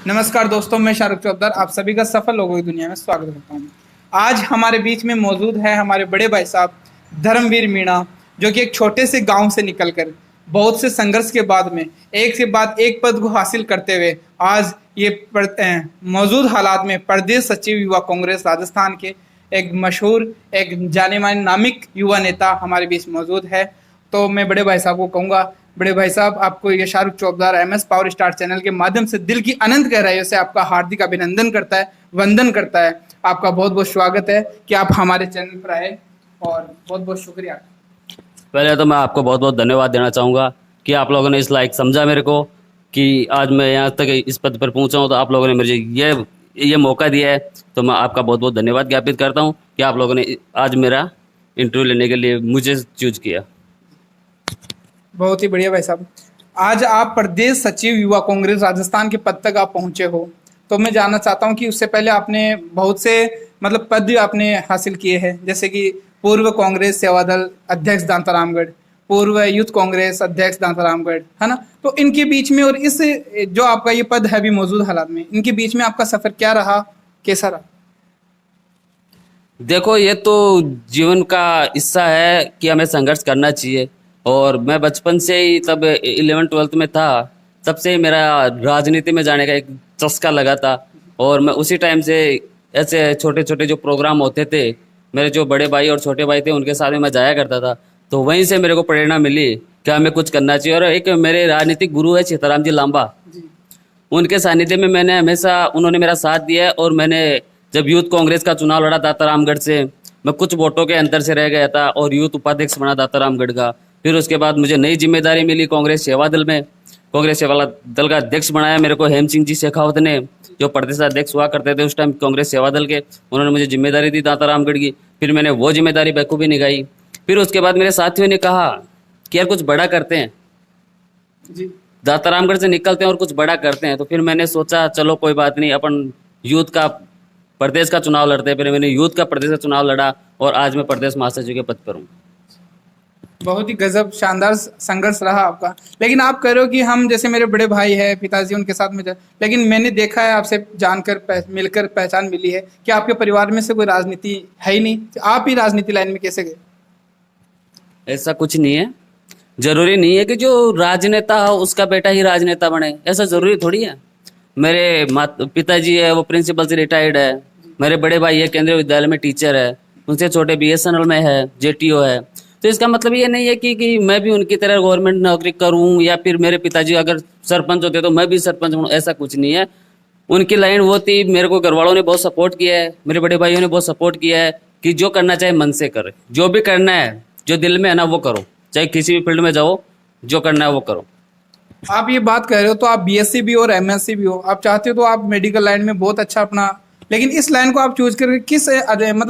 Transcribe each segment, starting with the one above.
नमस्कार दोस्तों, मैं शाहरुख चौधरी आप सभी का सफल लोगों की दुनिया में स्वागत करता हूँ। आज हमारे बीच में मौजूद है हमारे बड़े भाई साहब धर्मवीर मीणा, जो कि एक छोटे से गांव से निकलकर बहुत से संघर्ष के बाद में एक के बाद एक पद को हासिल करते हुए आज ये मौजूद हालात में प्रदेश सचिव युवा कांग्रेस राजस्थान के एक मशहूर एक जाने माने नामिक युवा नेता हमारे बीच मौजूद है। तो मैं बड़े भाई साहब को कहूँगा, बड़े भाई साहब, आपको ये Shahrukh Chaudhary MS power star channel के माध्यम से दिल की अनंत गहराइयों से आपका हार्दिक अभिनंदन करता है, वंदन करता है। आपका बहुत बहुत स्वागत है कि आप हमारे चैनल पर आए और बहुत बहुत शुक्रिया। पहले तो मैं आपको बहुत बहुत धन्यवाद देना चाहूँगा कि आप लोगों ने इस लायक समझा मेरे को कि आज मैं यहाँ तक इस पद पर पहुँचा हूँ। तो आप लोगों ने मुझे ये मौका दिया है, तो मैं आपका बहुत बहुत धन्यवाद ज्ञापित करता हूँ कि आप लोगों ने आज मेरा इंटरव्यू लेने के लिए मुझे चूज किया। बहुत ही बढ़िया भाई साहब। आज आप प्रदेश सचिव युवा कांग्रेस राजस्थान के पद तक आप पहुंचे हो, तो मैं जानना चाहता हूं कि उससे पहले आपने बहुत से पद आपने हासिल किए हैं, जैसे कि पूर्व कांग्रेस सेवा दल अध्यक्ष दांतारामगढ़, पूर्व यूथ कांग्रेस अध्यक्ष दांतारामगढ़, है ना। तो इनके बीच में और इस जो आपका ये पद है अभी मौजूद हालात में, इनके बीच में आपका सफर क्या रहा, कैसा रहा? देखो, ये तो जीवन का हिस्सा है कि हमें संघर्ष करना चाहिए। और मैं बचपन से ही तब 11th-12th में था, तब से ही मेरा राजनीति में जाने का एक चस्का लगा था। और मैं उसी टाइम से ऐसे छोटे छोटे जो प्रोग्राम होते थे, मेरे जो बड़े भाई और छोटे भाई थे उनके साथ में मैं जाया करता था। तो वहीं से मेरे को प्रेरणा मिली कि हमें कुछ करना चाहिए। और एक मेरे राजनीतिक गुरु है सीताराम जी लांबा, उनके सानिध्य में मैंने हमेशा उन्होंने मेरा साथ दिया है। और मैंने जब यूथ कांग्रेस का चुनाव लड़ा दातारामगढ़ से, मैं कुछ वोटों के अंतर से रह गया था और यूथ उपाध्यक्ष बना दातारामगढ़ का। फिर उसके बाद मुझे नई जिम्मेदारी मिली कांग्रेस सेवा दल में, कांग्रेस सेवा दल का अध्यक्ष बनाया मेरे को हेम सिंह जी शेखावत ने, जो प्रदेश अध्यक्ष हुआ करते थे उस टाइम कांग्रेस सेवा दल के। उन्होंने मुझे जिम्मेदारी दी दातारामगढ़ की। फिर मैंने वो जिम्मेदारी बखूबी निभाई। फिर उसके बाद मेरे साथियों ने कहा कि यार कुछ बड़ा करते हैं, दातारामगढ़ से निकलते हैं और कुछ बड़ा करते हैं। तो फिर मैंने सोचा चलो कोई बात नहीं, अपन यूथ का प्रदेश का चुनाव लड़ते हैं। फिर मैंने यूथ का प्रदेश का चुनाव लड़ा और आज मैं प्रदेश महासचिव के पद पर हूँ। बहुत ही गजब शानदार संघर्ष रहा आपका। लेकिन आप कह रहे हो कि हम जैसे मेरे बड़े भाई है, पिताजी उनके साथ में लेकिन मैंने देखा है आपसे जानकर मिलकर पहचान मिली है कि आपके परिवार में से कोई राजनीति है ही नहीं। आप ही राजनीति लाइन में कैसे गए? ऐसा कुछ नहीं है, जरूरी नहीं है कि जो राजनेता हो उसका बेटा ही राजनेता बने, ऐसा जरूरी थोड़ी है। मेरे पिताजी है वो प्रिंसिपल से रिटायर्ड है, मेरे बड़े भाई है केंद्रीय विद्यालय में टीचर है, उनसे छोटे BSNL में है, JTO है। तो इसका मतलब ये नहीं है कि मैं भी उनकी तरह गवर्नमेंट नौकरी करूं, या फिर मेरे पिताजी अगर सरपंच होते तो मैं भी सरपंच बनूं, ऐसा कुछ नहीं है। उनकी लाइन वो थी, मेरे को घर वालों ने बहुत सपोर्ट किया है, मेरे बड़े भाइयों ने बहुत सपोर्ट किया है कि जो करना चाहे मन से करे, जो भी करना है जो दिल में है ना वो करो, चाहे किसी भी फील्ड में जाओ, जो करना है वो करो। आप ये बात कर रहे हो तो आप BSc भी हो और MSc भी हो, आप चाहते हो तो आप मेडिकल लाइन में बहुत अच्छा अपना, लेकिन इस लाइन को आप चूज करके किस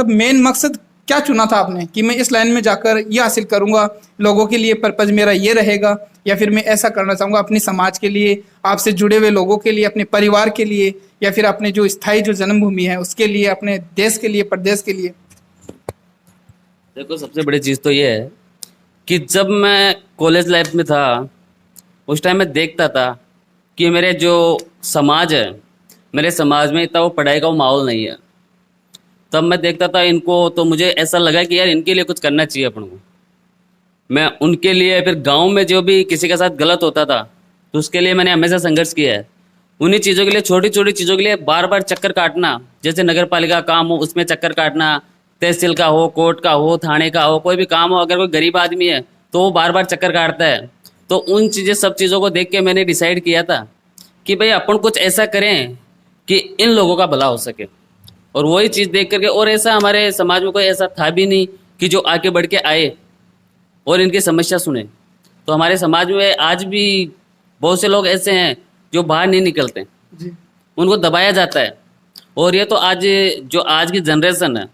मेन मकसद क्या चुना था आपने कि मैं इस लाइन में जाकर ये हासिल करूंगा, लोगों के लिए पर्पज मेरा ये रहेगा, या फिर मैं ऐसा करना चाहूंगा अपनी समाज के लिए, आपसे जुड़े हुए लोगों के लिए, अपने परिवार के लिए, या फिर अपने जो स्थायी जो जन्मभूमि है उसके लिए, अपने देश के लिए, प्रदेश के लिए? देखो, सबसे बड़ी चीज़ तो ये है कि जब मैं कॉलेज लाइफ में था उस टाइम मैं देखता था कि मेरे जो समाज है, मेरे समाज में इतना वो पढ़ाई का वो माहौल नहीं है। तब मैं देखता था इनको, तो मुझे ऐसा लगा कि यार इनके लिए कुछ करना चाहिए अपन को। मैं उनके लिए, फिर गांव में जो भी किसी के साथ गलत होता था तो उसके लिए मैंने हमेशा संघर्ष किया है। उन्हीं चीज़ों के लिए, छोटी छोटी चीज़ों के लिए बार बार चक्कर काटना, जैसे नगर पालिका काम हो उसमें चक्कर काटना, तहसील का हो, कोर्ट का हो, थाने का हो, कोई भी काम हो, अगर कोई गरीब आदमी है तो वो बार बार चक्कर काटता है। तो उन सब चीज़ों को देख के मैंने डिसाइड किया था कि भाई अपन कुछ ऐसा करें कि इन लोगों का भला हो सके। और वही चीज़ देख करके, और ऐसा हमारे समाज में कोई ऐसा था भी नहीं कि जो आगे बढ़ के आए और इनकी समस्या सुने। तो हमारे समाज में आज भी बहुत से लोग ऐसे हैं जो बाहर नहीं निकलते, उनको दबाया जाता है। और ये तो आज की जनरेशन है,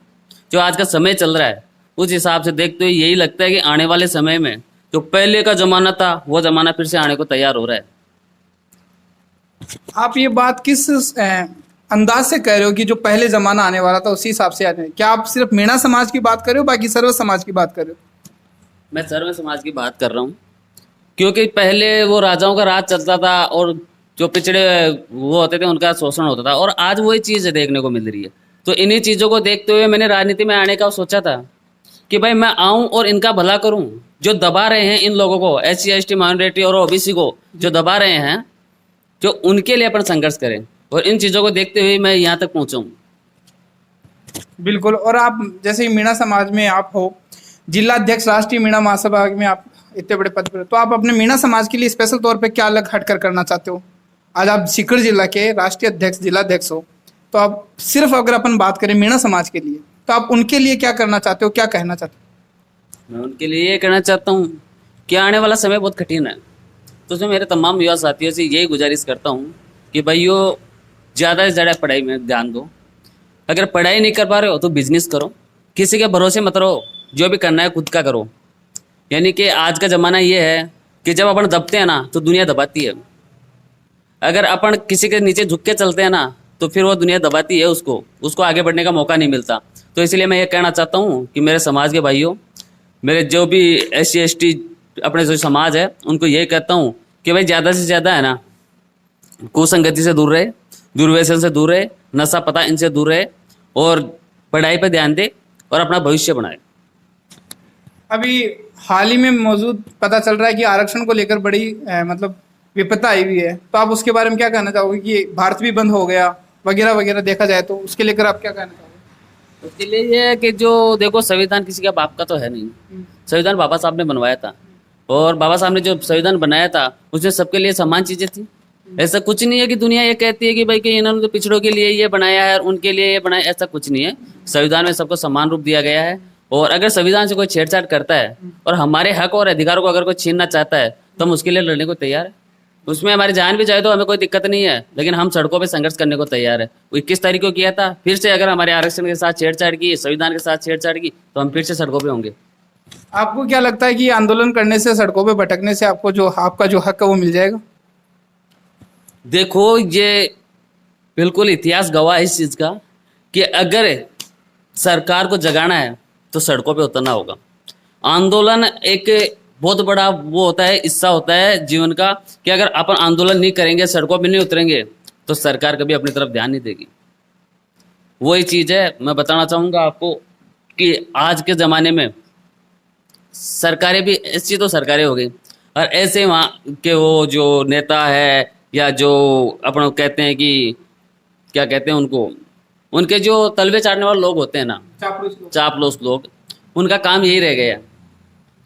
जो आज का समय चल रहा है, उस हिसाब से देखते हुए यही लगता है कि आने वाले समय में जो पहले का जमाना था वो जमाना फिर से आने को तैयार हो रहा है। आप ये बात किस अंदाज से कह रहे हो कि जो पहले जमाना आने वाला था उसी हिसाब से आने? क्या आप सिर्फ मीणा समाज की बात कर रहे हो, बाकी सर्व समाज की बात कर रहे हो? मैं सर्व समाज की बात कर रहा हूँ, क्योंकि पहले वो राजाओं का राज चलता था और जो पिछड़े वो होते थे उनका शोषण होता था, और आज वही चीज़ देखने को मिल रही है। तो इन्हीं चीज़ों को देखते हुए मैंने राजनीति में आने का सोचा था कि भाई मैं आऊं और इनका भला करूं। जो दबा रहे हैं इन लोगों को, SC ST माइनॉरिटी और OBC को जो दबा रहे हैं, जो उनके लिए अपन संघर्ष करें, और इन चीज़ों को देखते हुए मैं यहाँ तक पहुँचा हूँ। बिल्कुल। और आप जैसे कि मीणा समाज में आप हो जिला अध्यक्ष राष्ट्रीय मीणा महासभा में, आप इतने बड़े पद पर, तो आप अपने मीणा समाज के लिए स्पेशल तौर पे क्या अलग हटकर करना चाहते हो? आज आप सीकर जिला के राष्ट्रीय अध्यक्ष, जिला अध्यक्ष हो, तो आप सिर्फ अगर अपन बात करें मीणा समाज के लिए, तो आप उनके लिए क्या करना चाहते हो, क्या कहना चाहते हो? मैं उनके लिए ये कहना चाहता हूँ कि आने वाला समय बहुत कठिन है, तो मैं मेरे तमाम युवा साथियों से यही गुजारिश करता हूँ कि भाइयों ज़्यादा से ज़्यादा पढ़ाई में ध्यान दो। अगर पढ़ाई नहीं कर पा रहे हो तो बिजनेस करो, किसी के भरोसे मत रहो, जो भी करना है खुद का करो। यानी कि आज का ज़माना ये है कि जब अपन दबते हैं ना तो दुनिया दबाती है, अगर अपन किसी के नीचे झुक के चलते हैं ना तो फिर वो दुनिया दबाती है, उसको आगे बढ़ने का मौका नहीं मिलता। तो इसलिए मैं ये कहना चाहता हूँ कि मेरे समाज के भाइयों, मेरे जो भी SC ST अपने जो समाज है, उनको ये कहता हूँ कि भाई ज़्यादा से ज़्यादा है ना कुसंगति से दूर रहे, दुर्व्यसन से दूर रहे, नशा पता इनसे दूर रहे, और पढ़ाई पर ध्यान दे और अपना भविष्य बनाए। अभी हाल ही में मौजूद पता चल रहा है कि आरक्षण को लेकर बड़ी मतलब विपत्ता आई हुई है, तो आप उसके बारे में क्या कहना चाहोगे कि भारत भी बंद हो गया वगैरह वगैरह देखा जाए, तो उसके लेकर आप क्या कहना चाहोगे? उसके लिए ये है कि जो देखो, संविधान किसी का बाप का तो है नहीं, संविधान बाबा साहब ने बनवाया था, और बाबा साहब ने जो संविधान बनाया था उसमें सबके लिए समान चीज़ें थी। ऐसा कुछ नहीं है कि दुनिया ये कहती है कि भाई कि इन्होंने तो पिछड़ों के लिए ये बनाया है और उनके लिए ये बनाया, ऐसा कुछ नहीं है। संविधान में सबको समान रूप दिया गया है, और अगर संविधान से कोई छेड़छाड़ करता है और हमारे हक और अधिकारों को अगर कोई छीनना चाहता है तो हम उसके लिए लड़ने को तैयार है। उसमें हमारी जान भी जाए तो हमें कोई दिक्कत नहीं है, लेकिन हम सड़कों पे संघर्ष करने को तैयार है। वो 21 तारीख को किया था, फिर से अगर हमारे आरक्षण के साथ छेड़छाड़ की, संविधान के साथ छेड़छाड़ की, तो हम फिर से सड़कों पे होंगे। आपको क्या लगता है कि आंदोलन करने से, सड़कों पे भटकने से आपको जो आपका जो हक है वो मिल जाएगा? देखो, ये बिल्कुल इतिहास गवाह है इस चीज़ का कि अगर सरकार को जगाना है तो सड़कों पे उतरना होगा। आंदोलन एक बहुत बड़ा वो होता है, हिस्सा होता है जीवन का, कि अगर अपन आंदोलन नहीं करेंगे, सड़कों पे नहीं उतरेंगे, तो सरकार कभी अपनी तरफ ध्यान नहीं देगी। वही चीज़ है, मैं बताना चाहूँगा आपको कि आज के ज़माने में सरकारें भी ऐसी तो सरकारें हो गई, और ऐसे वहाँ के वो जो नेता है या जो अपन कहते हैं कि क्या कहते हैं उनको, उनके जो तलवे चाटने वाले लोग होते हैं ना, चापलूस लोग, उनका काम यही रह गया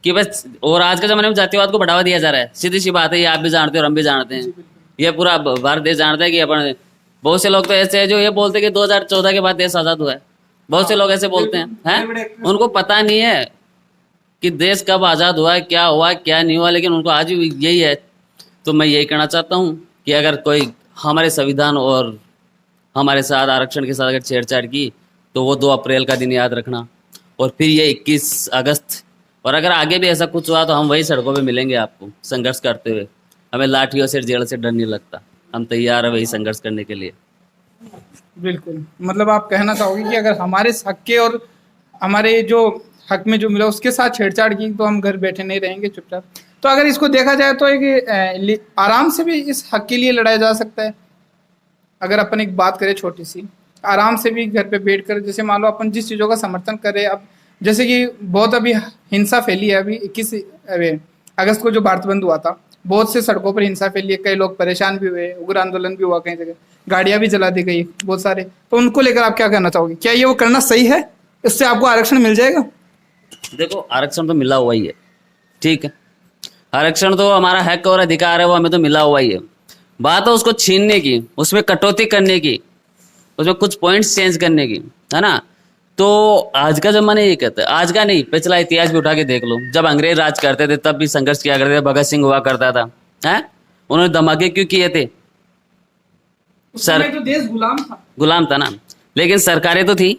कि बस। और आज के ज़माने में जातिवाद को बढ़ावा दिया जा रहा है, सीधी सी बात है, ये आप भी जानते हो और हम भी जानते हैं, ये पूरा भारत देश जानता है कि अपन, बहुत से लोग तो ऐसे हैं जो ये बोलते हैं कि 2014 के बाद देश आज़ाद हुआ है। बहुत से लोग ऐसे बोलते हैं, उनको पता नहीं है कि देश कब आज़ाद हुआ है, क्या हुआ क्या नहीं हुआ, लेकिन उनको आज भी यही है। तो मैं यही कहना चाहता हूँ कि अगर कोई हमारे संविधान और हमारे साथ आरक्षण के साथ अगर छेड़छाड़ की तो वो 2 अप्रैल का दिन याद रखना, और फिर ये 21 अगस्त, और अगर आगे भी ऐसा कुछ हुआ तो हम वही सड़कों पे मिलेंगे आपको संघर्ष करते हुए। हमें लाठियों से, जेल से डर नहीं लगता, हम तैयार है वही संघर्ष करने के लिए। बिल्कुल। मतलब आप कहना चाहोगे कि अगर हमारे हक के और हमारे जो हक में जो मिला उसके साथ छेड़छाड़ की तो हम घर बैठे नहीं रहेंगे चुपचाप। तो अगर इसको देखा जाए तो एक आराम से भी इस हक के लिए लड़ाया जा सकता है। अगर अपन एक बात करें छोटी सी, आराम से भी घर पे बैठकर, जैसे मान लो अपन जिस चीज़ों का समर्थन कर रहे हैं, अब जैसे कि बहुत अभी हिंसा फैली है, अभी 21 अगस्त को जो भारत बंद हुआ था, बहुत से सड़कों पर हिंसा फैली है, कई लोग परेशान भी हुए, उग्र आंदोलन भी हुआ, कई जगह गाड़ियां भी जला दी गई बहुत सारे। तो उनको लेकर आप क्या कहना चाहोगे? क्या ये वो करना सही है? इससे आपको आरक्षण मिल जाएगा? देखो, आरक्षण तो मिला हुआ ही है, ठीक है, आरक्षण तो हमारा हक और अधिकार है, वो हमें तो मिला हुआ ही है। बात है उसको छीनने की, उसमें कटौती करने की, उसमें कुछ पॉइंट्स चेंज करने की, है ना। तो आज का जमाना ये कहता है, आज का नहीं, पिछला इतिहास भी उठा के देख लो, जब अंग्रेज राज करते थे तब भी संघर्ष किया करते थे, भगत सिंह हुआ करता था, है, उन्होंने धमाके क्यों किए थे? तो देश गुलाम था ना, लेकिन सरकारें तो थी,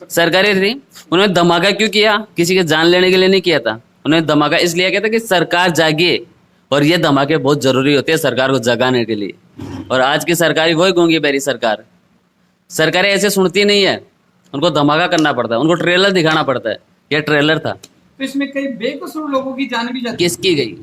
सरकारें थी, उन्होंने धमाका क्यों किया? किसी के जान लेने के लिए नहीं किया था, उन्होंने धमाका इसलिए किया था कि सरकार जागे, और ये धमाके बहुत जरूरी होते हैं सरकार को जगाने के लिए। और आज की सरकार वही गूंगी बेरी सरकार, सरकारें ऐसे सुनती नहीं है, उनको धमाका करना पड़ता है, उनको ट्रेलर दिखाना पड़ता है, ये ट्रेलर था। तो इसमें कई बेकसूर लोगों की जान भी जाती है। किसकी गई?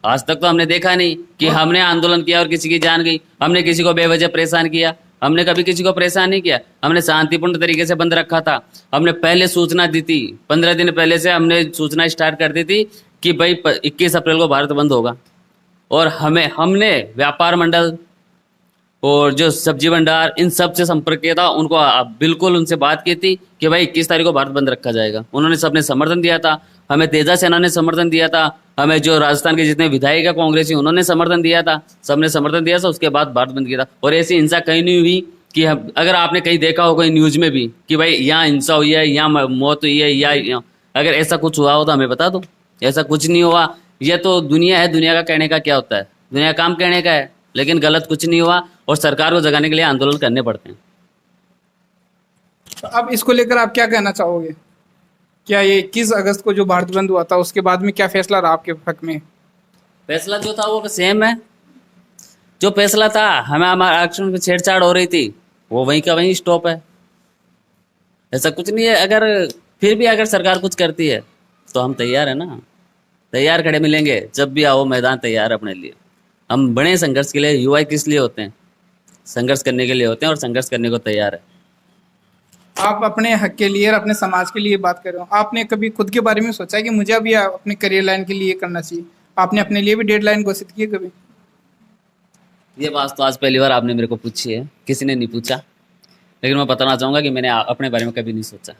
आज तक तो हमने देखा नहीं कि हमने आंदोलन किया और किसी की जान गई, हमने किसी को बेवजह परेशान किया, हमने कभी किसी को परेशान नहीं किया। हमने शांतिपूर्ण तरीके से बंद रखा था। हमने पहले सूचना दी थी, 15 दिन पहले से हमने सूचना स्टार्ट कर दी थी कि भाई 21 अप्रैल को भारत बंद होगा। और हमने व्यापार मंडल और जो सब्जी भंडार इन सब से संपर्क किया था, उनको बिल्कुल उनसे बात की थी कि भाई 21 तारीख को भारत बंद रखा जाएगा। उन्होंने सबने समर्थन दिया था। हमें तेजा सेना ने समर्थन दिया था, हमें जो राजस्थान के जितने विधायक है कांग्रेसी उन्होंने समर्थन दिया था, सबने समर्थन दिया था। उसके बाद भारत बंद किया था। और ऐसी हिंसा कहीं नहीं हुई कि अगर आपने कहीं देखा हो कोई न्यूज में भी कि भाई यहाँ हिंसा हुई है, यहाँ मौत हुई है, या अगर ऐसा कुछ हुआ हो तो हमें बता दो। ऐसा कुछ नहीं हुआ। यह तो दुनिया है, दुनिया का कहने का क्या होता है, दुनिया का काम कहने का है, लेकिन गलत कुछ नहीं हुआ और सरकार को जगाने के लिए आंदोलन करने पड़ते हैं। तो अब इसको लेकर आप क्या कहना चाहोगे? क्या ये 21 अगस्त को जो भारत बंद हुआ था उसके बाद में क्या फैसला रहा आपके हक में? फैसला जो था वो सेम है। जो फैसला था, हमें हमारे आरक्षण में छेड़छाड़ हो रही थी, वो वहीं का वहीं स्टॉप है। ऐसा कुछ नहीं है। अगर फिर भी अगर सरकार कुछ करती है तो हम तैयार है ना, तैयार खड़े मिलेंगे। जब भी आओ, मैदान तैयार है अपने लिए। हम बड़े संघर्ष के लिए। युवा किस लिए होते हैं? संघर्ष करने के लिए होते हैं, और संघर्ष करने को तैयार है। आप अपने हक के लिए और अपने समाज के लिए बात कर रहे हो। आपने कभी खुद के बारे में सोचा है कि मुझे अभी अपने करियर लाइन के लिए करना चाहिए? आपने अपने लिए भी डेडलाइन घोषित की है कभी? ये बात तो आज पहली बार आपने मेरे को पूछी है, किसी ने नहीं पूछा। लेकिन मैं बताना चाहूँगा कि मैंने अपने बारे में कभी नहीं सोचा।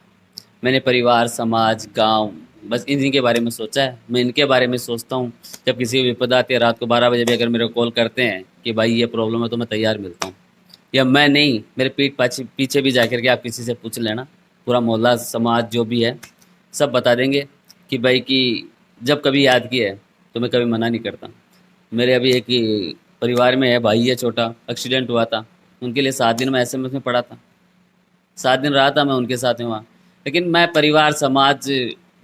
मैंने परिवार, समाज, गांव, बस इन्हीं के बारे में सोचा है। मैं इनके बारे में सोचता हूँ। जब किसी को विपदा आती है, रात को 12 बजे भी अगर मेरे को कॉल करते हैं कि भाई ये प्रॉब्लम है, तो मैं तैयार मिलता हूँ। या मैं नहीं, मेरे पीठ पीछे भी जाकर के आप किसी से पूछ लेना, पूरा मोहल्ला, समाज जो भी है, सब बता देंगे कि भाई कि जब कभी याद किया है तो मैं कभी मना नहीं करता। मेरे अभी एक परिवार में है, भाई है छोटा, एक्सीडेंट हुआ था। उनके लिए 7 दिन मैं SMS में पढ़ा था, 7 दिन रहा था मैं उनके साथ में वहाँ। लेकिन मैं परिवार, समाज,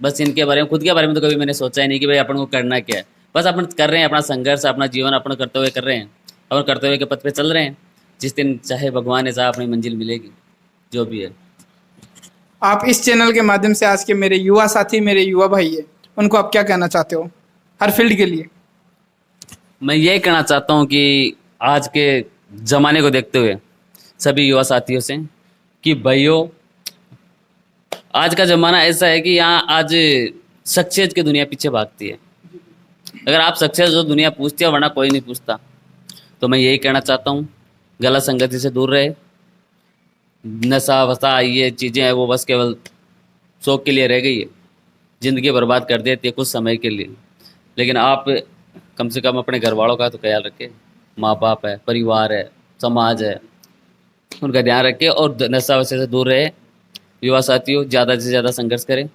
बस इनके बारे में, खुद के बारे में तो कभी मैंने सोचा ही नहीं कि भाई अपन को करना क्या है। बस अपन कर रहे हैं अपना संघर्ष, अपना जीवन अपन करते हुए कर रहे हैं, अपन करते हुए के पथ पे चल रहे हैं। जिस दिन चाहे भगवान ने चाहा अपनी मंजिल मिलेगी, जो भी है। आप इस चैनल के माध्यम से आज के मेरे युवा साथी, मेरे युवा भाई है, उनको आप क्या कहना चाहते हो हर फील्ड के लिए? मैं ये कहना चाहता हूँ कि आज के ज़माने को देखते हुए सभी युवा साथियों से कि भाइयों, आज का ज़माना ऐसा है कि यहाँ आज सक्सेस की दुनिया पीछे भागती है। अगर आप सक्सेस हो, दुनिया पूछती है, वरना कोई नहीं पूछता। तो मैं यही कहना चाहता हूँ, गलत संगति से दूर रहे। नशा वसा ये चीज़ें हैं, वो बस केवल शौक के लिए रह गई है। ज़िंदगी बर्बाद कर देती है कुछ समय के लिए। लेकिन आप कम से कम अपने घर वालों का तो ख्याल रखें। माँ बाप है, परिवार है, समाज है, उनका ध्यान रखें और नशा वशे से दूर रहे। युवा साथियों, ज़्यादा से ज़्यादा संघर्ष करें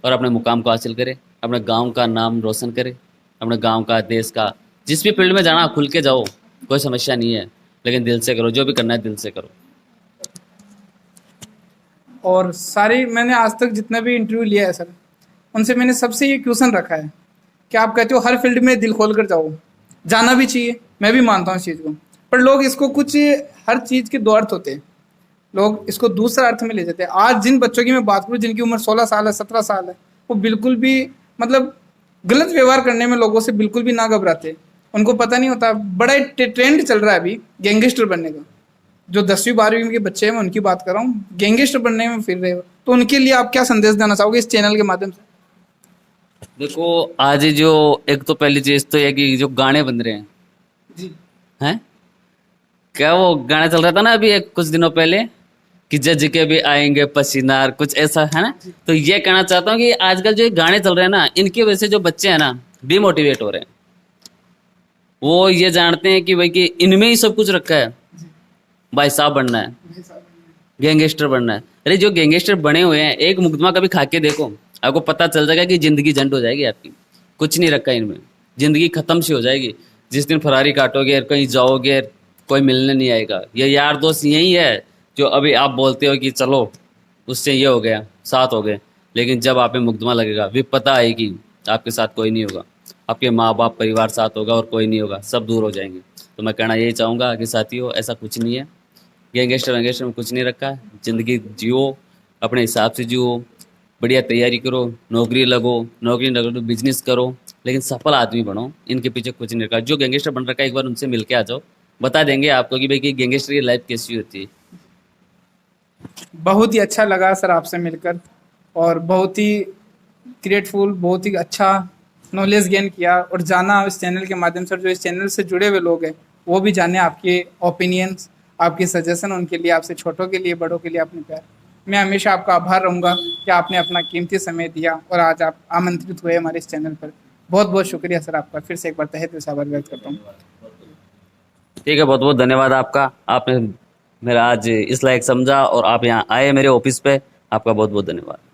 और अपने मुकाम को हासिल करें। अपने गांव का नाम रोशन करें, अपने गांव का, देश का। जिस भी फील्ड में जाना, खुल के जाओ, कोई समस्या नहीं है। लेकिन दिल से करो, जो भी करना है दिल से करो। और सारे मैंने आज तक जितना भी इंटरव्यू लिया है सर, उनसे मैंने सबसे ये क्वेश्चन रखा है कि आप कहते हो हर फील्ड में दिल खोल कर जाओ, जाना भी चाहिए, मैं भी मानता हूँ इस चीज़ को। पर लोग इसको कुछ, हर चीज़ के 2 अर्थ होते हैं, लोग इसको दूसरा अर्थ में ले जाते हैं। आज जिन बच्चों की मैं बात करूँ जिनकी उम्र 16 साल है, 17 साल है, वो बिल्कुल भी मतलब गलत व्यवहार करने में लोगों से बिल्कुल भी ना घबराते। उनको पता नहीं होता। बड़ा ट्रेंड चल रहा है अभी गैंगस्टर बनने का। जो 10वीं 12वीं के बच्चे हैं, मैं उनकी बात कर रहा हूँ, गैंगस्टर बनने में फिर रहे हो। तो उनके लिए आप क्या संदेश देना चाहोगे इस चैनल के माध्यम से? देखो, आज जो एक तो पहली चीज़ तो ये कि जो गाने बन रहे हैं जी, हैं, क्या वो गाना चल रहा था ना अभी कुछ दिनों पहले कि जज के भी आएंगे पसीनार, कुछ ऐसा है ना। तो ये कहना चाहता हूँ कि आजकल जो ये गाने चल रहे हैं ना, इनकी वजह से जो बच्चे हैं ना, डिमोटिवेट हो रहे हैं। वो ये जानते हैं कि भाई कि इनमें ही सब कुछ रखा है, भाई साहब बनना है, गैंगस्टर बनना है। अरे जो गैंगस्टर बने हुए हैं, एक मुकदमा कभी खा के देखो, आपको पता चल जाएगा कि ज़िंदगी झंड हो जाएगी आपकी। कुछ नहीं रखा इनमें, ज़िंदगी ख़त्म सी हो जाएगी। जिस दिन फरारी काटोगे, कहीं जाओगे, कोई मिलने नहीं आएगा। ये यार दोस्त यही है जो अभी आप बोलते हो कि चलो उससे ये हो गया, साथ हो गए, लेकिन जब आप पे मुकदमा लगेगा, विपदा आएगी, आपके साथ कोई नहीं होगा, आपके माँ बाप, परिवार साथ होगा और कोई नहीं होगा, सब दूर हो जाएंगे। तो मैं कहना यही चाहूँगा कि साथियों, ऐसा कुछ नहीं है। गैंगस्टर वैंगस्टर में कुछ नहीं रखा है। ज़िंदगी जियो, अपने हिसाब से जियो, बढ़िया तैयारी करो, नौकरी लगो, नौकरी लगो तो बिजनेस करो, लेकिन सफल आदमी बनो, इनके पीछे कुछ नहीं रखा। जो गैंगस्टर बन रखा है एक बार उनसे मिल के आ जाओ, बता देंगे आपको कि भाई कि गैंगस्टर की लाइफ कैसी होती है। बहुत ही अच्छा लगा सर आपसे मिलकर, और बहुत ही ग्रेटफुल, बहुत ही अच्छा नॉलेज गेन किया और जाना इस चैनल के माध्यम से। जो इस चैनल से जुड़े हुए लोग हैं वो भी जाने आपके ओपिनियंस, आपके सजेशन, उनके लिए, आपसे छोटों के लिए, बड़ों के लिए अपने प्यार। मैं हमेशा आपका आभार रहूँगा कि आपने अपना कीमती समय दिया और आज आप आमंत्रित हुए हमारे इस चैनल पर। बहुत बहुत शुक्रिया सर आपका, फिर से एक बार तहे दिल से आभार व्यक्त करता हूँ। ठीक है, बहुत बहुत धन्यवाद आपका। आपने मेरा आज इस लायक समझा और आप यहाँ आए मेरे ऑफिस पे। आपका बहुत बहुत धन्यवाद।